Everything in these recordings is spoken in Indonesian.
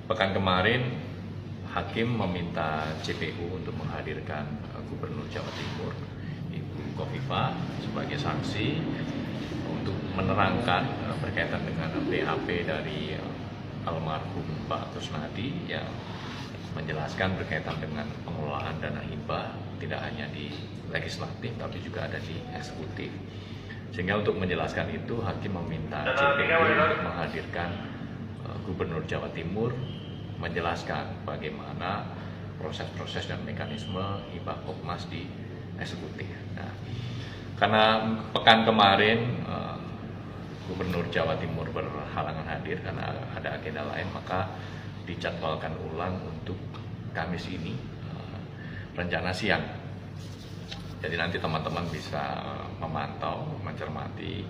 Pekan kemarin Hakim meminta JPU untuk menghadirkan Gubernur Jawa Timur, Ibu Khofifah, sebagai saksi untuk menerangkan berkaitan dengan BAP dari almarhum Pak Kusnadi yang menjelaskan berkaitan dengan pengelolaan dana hibah tidak hanya di legislatif tapi juga ada di eksekutif. Sehingga untuk menjelaskan itu Hakim meminta JPU untuk menghadirkan Gubernur Jawa Timur menjelaskan bagaimana proses-proses dan mekanisme hibah Kopmas di eksekutif. Nah, karena pekan kemarin Gubernur Jawa Timur berhalangan hadir karena ada agenda lain, maka dijadwalkan ulang untuk Kamis ini, rencana siang. Jadi nanti teman-teman bisa memantau, mencermati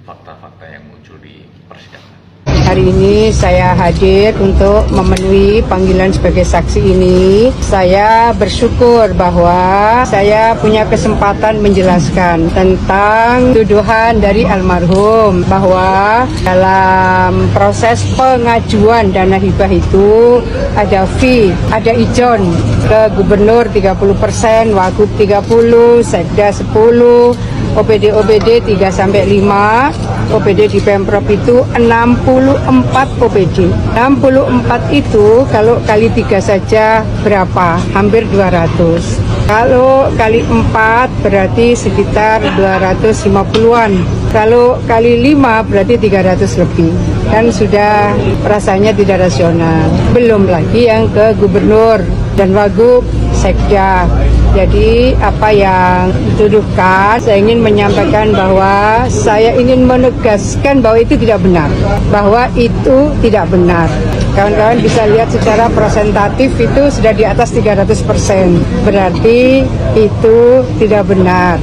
fakta-fakta yang muncul di persidangan. Hari ini saya hadir untuk memenuhi panggilan sebagai saksi ini. Saya bersyukur bahwa saya punya kesempatan menjelaskan tentang tuduhan dari almarhum bahwa dalam proses pengajuan dana hibah itu ada fee, ada ijon ke gubernur 30%, wagub 30%, sekda 10%, OPD 3-5, OPD di Pemprov itu 64 OPD. 64 itu kalau kali 3 saja berapa? Hampir 200. Kalau kali 4 berarti sekitar 250-an. Kalau kali 5 berarti 300 lebih. Dan sudah rasanya tidak rasional. Belum lagi yang ke gubernur dan wagub, sekda. Jadi apa yang dituduhkan, saya ingin menyampaikan bahwa saya ingin menegaskan bahwa itu tidak benar. Bahwa itu tidak benar. Kawan-kawan bisa lihat secara presentatif itu sudah di atas 300%. Berarti itu tidak benar.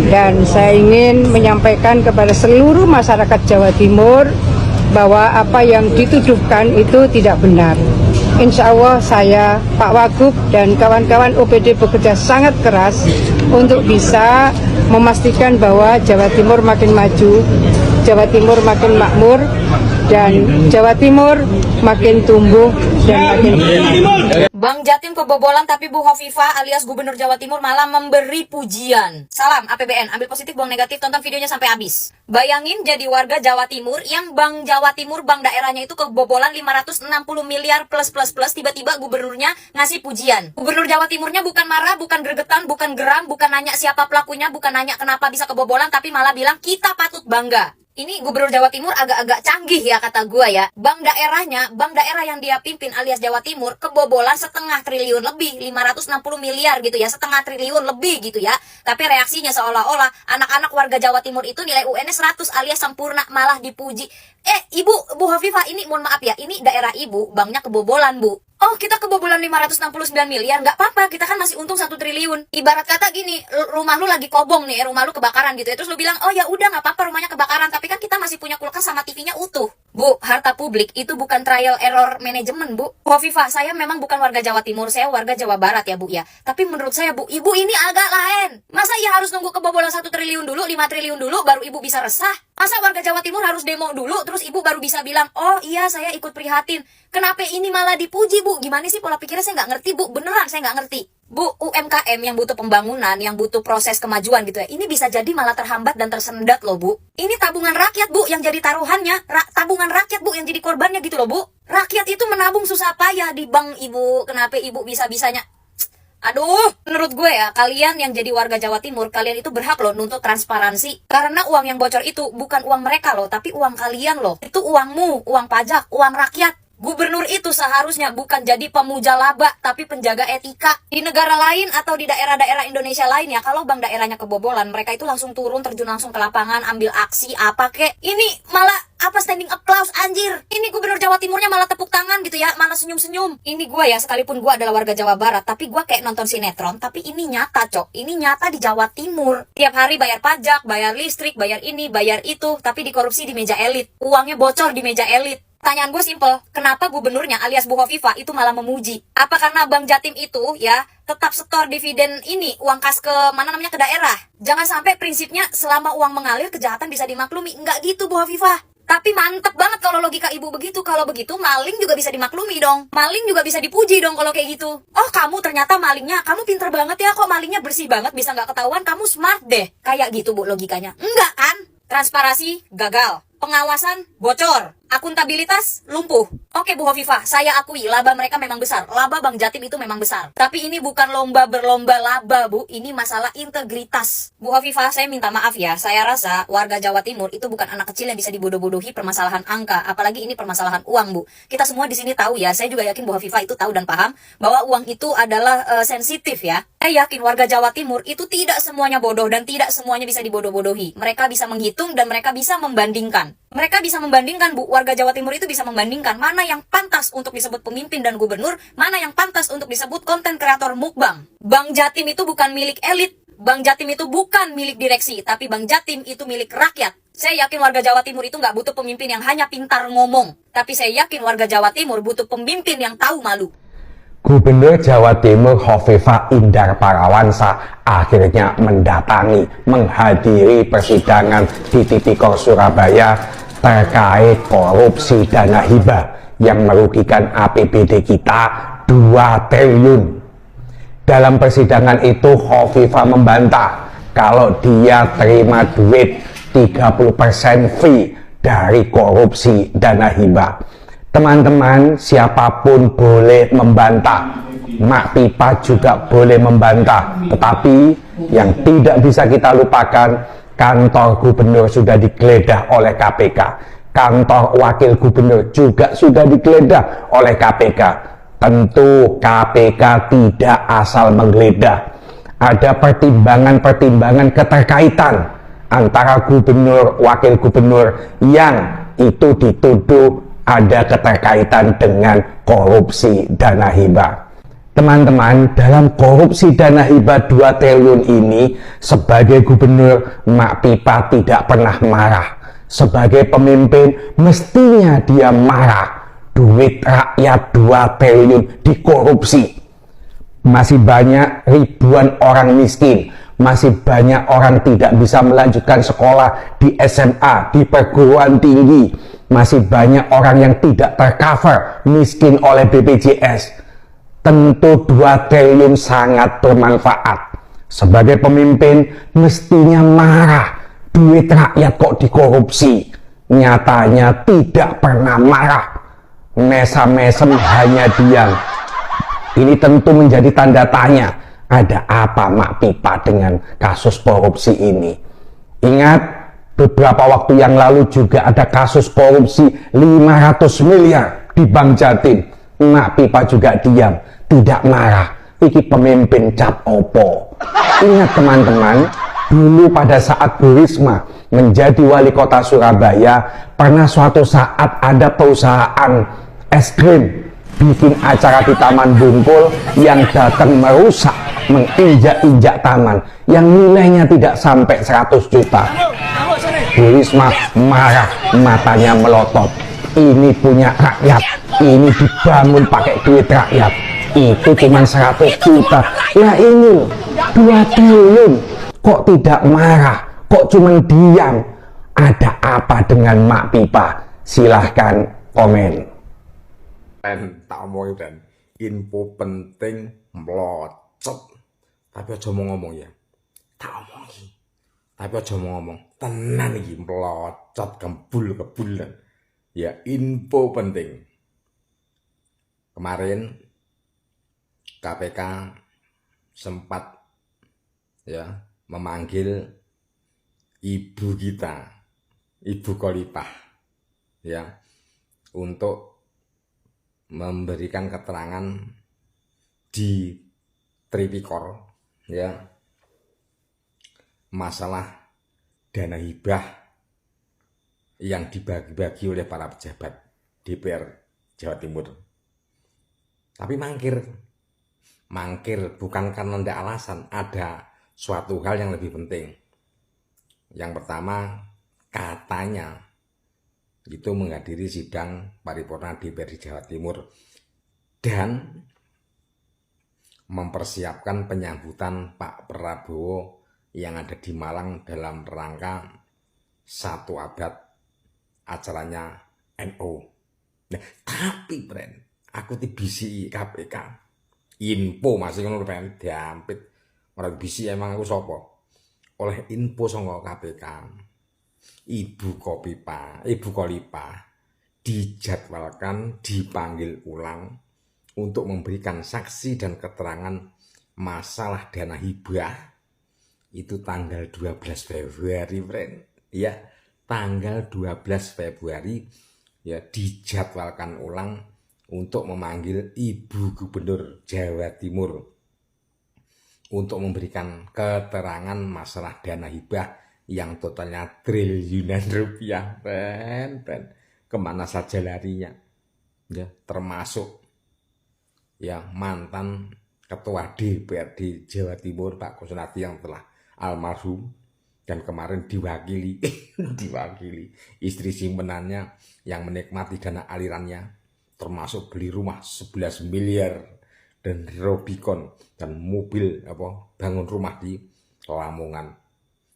Dan saya ingin menyampaikan kepada seluruh masyarakat Jawa Timur bahwa apa yang dituduhkan itu tidak benar. Insya Allah saya, Pak Wagub dan kawan-kawan OPD bekerja sangat keras untuk bisa memastikan bahwa Jawa Timur makin maju, Jawa Timur makin makmur, dan Jawa Timur makin tumbuh dan makin Bang Jatim kebobolan tapi Bu Khofifah alias Gubernur Jawa Timur malah memberi pujian. Salam APBN, ambil positif buang negatif, tonton videonya sampai habis. Bayangin jadi warga Jawa Timur yang Bank Jawa Timur, bank daerahnya itu kebobolan 560 miliar plus tiba-tiba gubernurnya ngasih pujian. Gubernur Jawa Timurnya bukan marah, bukan gregetan, bukan geram, bukan nanya siapa pelakunya, bukan nanya kenapa bisa kebobolan, tapi malah bilang kita patut bangga. Ini Gubernur Jawa Timur agak-agak canggih ya kata gua ya. Bank daerah yang dia pimpin alias Jawa Timur kebobolan 0,5 triliun lebih, 560 miliar gitu ya, 0,5 triliun lebih gitu ya. Tapi reaksinya seolah-olah anak-anak warga Jawa Timur itu nilai UN-nya 100 alias sempurna, malah dipuji. Ibu, Bu Khofifah, ini mohon maaf ya, ini daerah ibu, banknya kebobolan Bu. Oh, kita kebobolan 569 miliar, nggak apa-apa, kita kan masih untung 1 triliun. Ibarat kata gini, rumah lu lagi kobong nih, rumah lu kebakaran gitu ya, terus lu bilang, oh ya udah nggak apa-apa rumahnya kebakaran, tapi kan kita masih punya kulkas sama TV-nya utuh. Bu, harta publik itu bukan trial error manajemen, Bu. Khofifah, saya memang bukan warga Jawa Timur, saya warga Jawa Barat ya, Bu ya. Tapi menurut saya, Bu, ibu ini agak lain. Masa ya harus nunggu kebobolan 1 triliun dulu, 5 triliun dulu, baru ibu bisa resah? Masa warga Jawa Timur harus demo dulu, terus ibu baru bisa bilang, oh iya saya ikut prihatin. Kenapa ini malah dipuji, Bu? Gimana sih pola pikirnya, saya nggak ngerti, Bu. Beneran saya nggak ngerti. Bu, UMKM yang butuh pembangunan, yang butuh proses kemajuan gitu ya, ini bisa jadi malah terhambat dan tersendat loh, Bu. Ini tabungan rakyat, Bu, yang jadi taruhannya. Tabungan rakyat, Bu, yang jadi korbannya gitu loh, Bu. Rakyat itu menabung susah payah di bank, Ibu. Kenapa Ibu bisa-bisanya? Aduh, menurut gue ya, kalian yang jadi warga Jawa Timur, kalian itu berhak loh nuntut transparansi. Karena uang yang bocor itu bukan uang mereka loh, tapi uang kalian loh. Itu uangmu, uang pajak, uang rakyat. Gubernur itu seharusnya bukan jadi pemuja laba, tapi penjaga etika. Di negara lain atau di daerah-daerah Indonesia lain ya, kalau bank daerahnya kebobolan, mereka itu langsung turun, terjun langsung ke lapangan, ambil aksi, apa kek. Ini malah standing applause, anjir. Ini Gubernur Jawa Timurnya malah tepuk tangan gitu ya, malah senyum-senyum. Ini gue ya, sekalipun gue adalah warga Jawa Barat, tapi gue kayak nonton sinetron, tapi ini nyata, Cok. Ini nyata di Jawa Timur. Tiap hari bayar pajak, bayar listrik, bayar ini, bayar itu, tapi dikorupsi di meja elit. Uangnya bocor di meja elit. Pertanyaan gue simple, kenapa gubernurnya alias Bu Khofifah itu malah memuji? Apa karena Bank Jatim itu ya tetap setor dividen ini, uang kas ke ke daerah? Jangan sampai prinsipnya selama uang mengalir kejahatan bisa dimaklumi. Enggak gitu Bu Khofifah. Tapi mantep banget kalau logika ibu begitu. Kalau begitu maling juga bisa dimaklumi dong. Maling juga bisa dipuji dong kalau kayak gitu. Oh kamu ternyata malingnya, kamu pinter banget ya, kok malingnya bersih banget bisa nggak ketahuan, kamu smart deh. Kayak gitu Bu logikanya. Enggak kan? Transparasi gagal. Pengawasan bocor. Akuntabilitas lumpuh. Oke Bu Hovifah, saya akui laba mereka memang besar. Laba Bank Jatim itu memang besar. Tapi ini bukan lomba berlomba laba Bu. Ini masalah integritas. Bu Hovifah, saya minta maaf ya. Saya rasa warga Jawa Timur itu bukan anak kecil yang bisa dibodoh-bodohi permasalahan angka. Apalagi ini permasalahan uang Bu. Kita semua di sini tahu ya. Saya juga yakin Bu Hovifah itu tahu dan paham bahwa uang itu adalah sensitif ya. Saya yakin warga Jawa Timur itu tidak semuanya bodoh dan tidak semuanya bisa dibodoh-bodohi. Mereka bisa menghitung dan mereka bisa membandingkan. Mereka bisa membandingkan Bu. Warga Jawa Timur itu bisa membandingkan mana yang pantas untuk disebut pemimpin dan gubernur, mana yang pantas untuk disebut konten kreator mukbang. Bank Jatim itu bukan milik elit. Bank Jatim itu bukan milik direksi, tapi Bank Jatim itu milik rakyat. Saya yakin warga Jawa Timur itu nggak butuh pemimpin yang hanya pintar ngomong. Tapi saya yakin warga Jawa Timur butuh pemimpin yang tahu malu. Gubernur Jawa Timur Hovifah Indar Parawansa akhirnya menghadiri persidangan di Tipikor Surabaya terkait korupsi dana hibah yang merugikan APBD kita 2 triliun. Dalam persidangan itu Hovifah membantah kalau dia terima duit 30% fee dari korupsi dana hibah. Teman-teman, siapapun boleh membantah. Mak Pipa juga boleh membantah. Tetapi yang tidak bisa kita lupakan, kantor gubernur sudah digeledah oleh KPK. Kantor wakil gubernur juga sudah digeledah oleh KPK. Tentu KPK tidak asal menggeledah. Ada pertimbangan-pertimbangan keterkaitan antara gubernur, wakil gubernur yang itu dituduh ada keterkaitan dengan korupsi dana hibah. Teman-teman, dalam korupsi dana hibah 2 triliun ini, sebagai gubernur, Mak Pipa tidak pernah marah. Sebagai pemimpin, mestinya dia marah. Duit rakyat 2 triliun dikorupsi. Masih banyak ribuan orang miskin. Masih banyak orang tidak bisa melanjutkan sekolah di SMA, di perguruan tinggi. Masih banyak orang yang tidak tercover miskin oleh BPJS. Tentu 2 triliun sangat bermanfaat. Sebagai pemimpin mestinya marah. Duit rakyat kok dikorupsi. Nyatanya tidak pernah marah. Mesam-mesem hanya diam. Ini tentu menjadi tanda tanya. Ada apa Mak Pipa dengan kasus korupsi ini? Ingat, beberapa waktu yang lalu juga ada kasus korupsi 500 miliar di Bank Jatim. Mak Pipa juga diam, tidak marah. Iki pemimpin cap opo. Ingat teman-teman, dulu pada saat Bu Risma menjadi wali kota Surabaya, pernah suatu saat ada perusahaan es krim bikin acara di Taman Bungkul yang datang merusak, menginjak-injak taman yang nilainya tidak sampai 100 juta. Bu Risma marah, matanya melotot. Ini punya rakyat, ini dibangun pakai duit rakyat. Itu cuma 100 juta. Nah ini 2 triliun. Kok tidak marah? Kok cuma diam? Ada apa dengan Mak Pipa? Silahkan komen. Tak omongin dan info penting melocot. Tapi aja mau ngomong ya. Tak omongi. Tapi aja mau ngomong. Tenan iki melocot kebulan. Ya info penting. Kemarin KPK sempat ya memanggil ibu kita, Ibu Kholifah ya, untuk memberikan keterangan di Tipikor ya masalah dana hibah yang dibagi-bagi oleh para pejabat DPR Jawa Timur. Tapi mangkir bukan karena tidak alasan, ada suatu hal yang lebih penting. Yang pertama, katanya itu menghadiri sidang paripurna DPR di Jawa Timur dan mempersiapkan penyambutan Pak Prabowo yang ada di Malang dalam rangka 1 abad acaranya NU. Nah, tapi friend, aku dibisi KPK. Info masih ngono friend, diampit. Ora bisi emang aku sapa? Oleh info saka KPK. Ibu Khalifah dijadwalkan dipanggil ulang untuk memberikan saksi dan keterangan masalah dana hibah itu tanggal 12 Februari, friend. Ya, tanggal 12 Februari ya dijadwalkan ulang untuk memanggil Ibu Gubernur Jawa Timur untuk memberikan keterangan masalah dana hibah yang totalnya triliunan rupiah, friend. Kemana saja larinya, ya, termasuk ya mantan Ketua DPRD Jawa Timur Pak Kusnadi yang telah almarhum dan kemarin diwakili istri simpenannya yang menikmati dana alirannya, termasuk beli rumah 11 miliar dan Robicon dan mobil bangun rumah di Lamongan.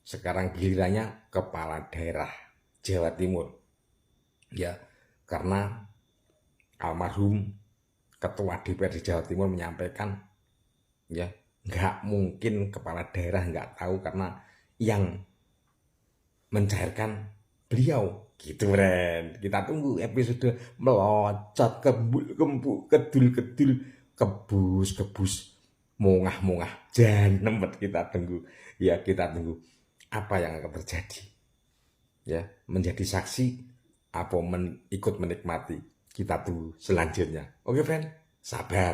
Sekarang gilirannya kepala daerah Jawa Timur. Ya, karena almarhum Ketua DPRD Jawa Timur menyampaikan ya nggak mungkin kepala daerah nggak tahu karena yang mencairkan beliau gitu, friend. Kita tunggu episode melocot kembul kedul kebus mongah janem, kita tunggu ya, kita tunggu apa yang akan terjadi ya, menjadi saksi apa ikut menikmati. Kita tunggu selanjutnya. Oke, friend, sabar.